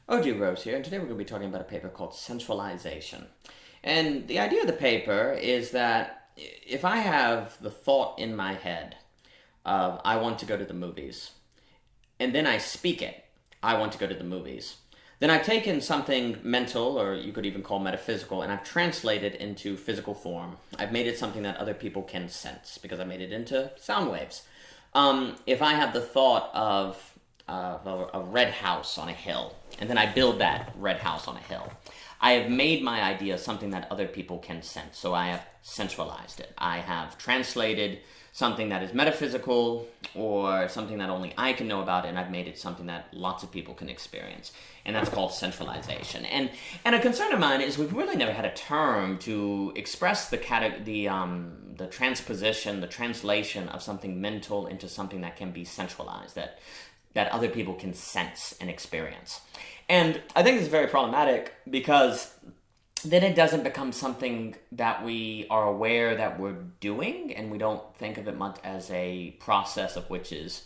OG Rose here, and today we're going to be talking about a paper called Sensualization. And the idea of the paper is that if I have the thought in my head of I want to go to the movies, and then I speak it, I want to go to the movies, then I've taken something mental, or you could even call metaphysical, and I've translated it into physical form. I've made it something that other people can sense, because I made it into sound waves. If I have the thought of a red house on a hill, and then I build that red house on a hill, I have made my idea something that other people can sense. So I have sensualized it. I have translated something that is metaphysical or something that only I can know about, and I've made it something that lots of people can experience. And that's called sensualization. And a concern of mine is we've really never had a term to express the transposition, the translation of something mental into something that can be sensualized, that other people can sense and experience. And I think this is very problematic because then it doesn't become something that we are aware that we're doing, and we don't think of it much as a process of which is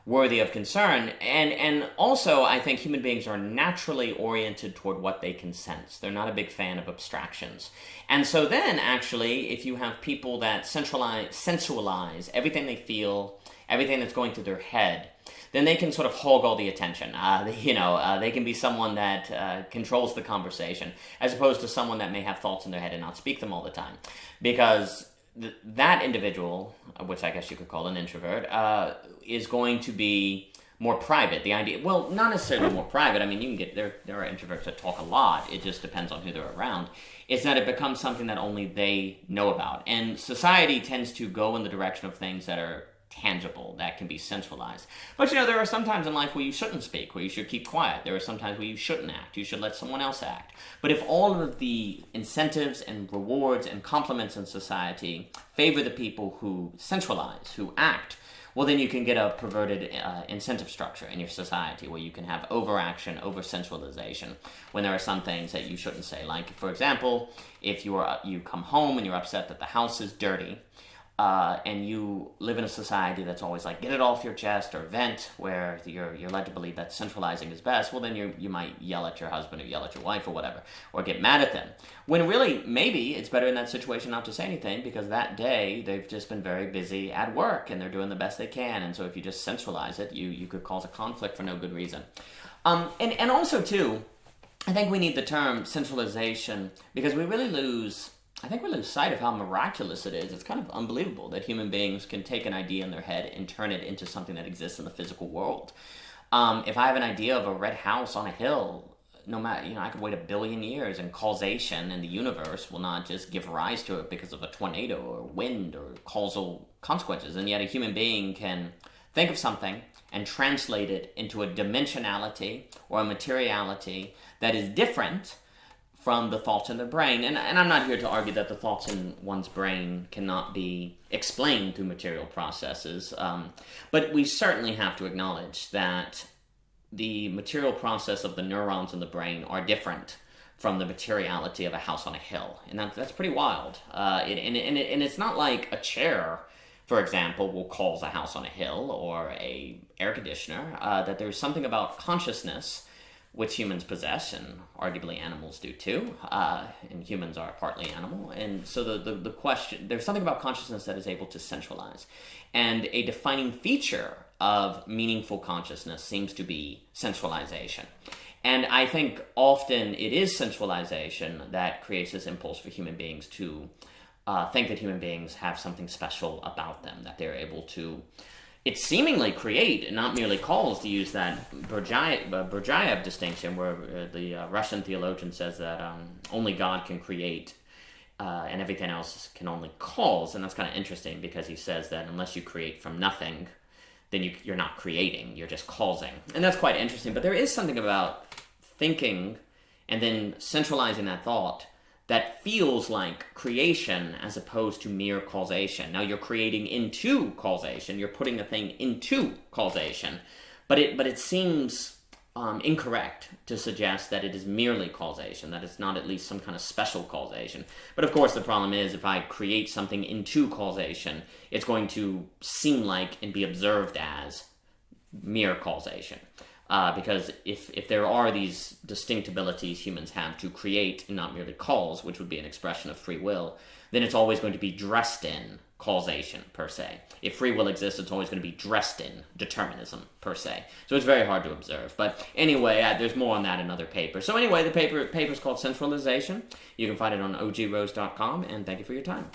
worthy of concern. And also, I think human beings are naturally oriented toward what they can sense. They're not a big fan of abstractions. And so then, actually, if you have people that sensualize everything they feel, everything that's going through their head, then they can sort of hog all the attention. They can be someone that controls the conversation, as opposed to someone that may have thoughts in their head and not speak them all the time. Because that individual, which I guess you could call an introvert, is going to be more private. The idea, well, not necessarily more private. I mean, you can get there are introverts that talk a lot. It just depends on who they're around. It's that it becomes something that only they know about. And society tends to go in the direction of things that are tangible, that can be sensualized. But there are some times in life where you shouldn't speak, where you should keep quiet. There are some times where you shouldn't act. You should let someone else act. But if all of the incentives and rewards and compliments in society favor the people who sensualize, who act, well, then you can get a perverted incentive structure in your society where you can have overaction, over-sensualization, when there are some things that you shouldn't say. Like, for example, if you come home and you're upset that the house is dirty, and you live in a society that's always like, get it off your chest or vent, where you're led to believe that centralizing is best, well, then you might yell at your husband or yell at your wife or whatever, or get mad at them. When really, maybe it's better in that situation not to say anything, because that day they've just been very busy at work and they're doing the best they can. And so if you just centralize it, you could cause a conflict for no good reason. And also, too, I think we need the term centralization because we lose sight of how miraculous it is. It's kind of unbelievable that human beings can take an idea in their head and turn it into something that exists in the physical world. If I have an idea of a red house on a hill, no matter, I could wait 1 billion years, and causation in the universe will not just give rise to it because of a tornado or wind or causal consequences. And yet a human being can think of something and translate it into a dimensionality or a materiality that is different from the thoughts in the brain. And I'm not here to argue that the thoughts in one's brain cannot be explained through material processes, but we certainly have to acknowledge that the material process of the neurons in the brain are different from the materiality of a house on a hill. And that's pretty wild. And it's not like a chair, for example, will cause a house on a hill, or a air conditioner, that there's something about consciousness which humans possess, and arguably animals do too, and humans are partly animal. And so the question, there's something about consciousness that is able to centralize. And a defining feature of meaningful consciousness seems to be sensualization. And I think often it is sensualization that creates this impulse for human beings to think that human beings have something special about them, that they're able to seemingly create, and not merely cause, to use that Berdyaev distinction, where the Russian theologian says that only God can create, and everything else can only cause. And that's kind of interesting, because he says that unless you create from nothing, then you're not creating, you're just causing. And that's quite interesting. But there is something about thinking and then centralizing that thought that feels like creation as opposed to mere causation. Now, you're creating into causation, you're putting a thing into causation, but it seems incorrect to suggest that it is merely causation, that it's not at least some kind of special causation. But of course, the problem is, if I create something into causation, it's going to seem like and be observed as mere causation. because if there are these distinct abilities humans have to create and not merely cause, which would be an expression of free will, then it's always going to be dressed in causation, per se. If free will exists, it's always going to be dressed in determinism, per se. So it's very hard to observe. But anyway, there's more on that in other papers. So anyway, the paper is called Sensualization. You can find it on ogrose.com, and thank you for your time.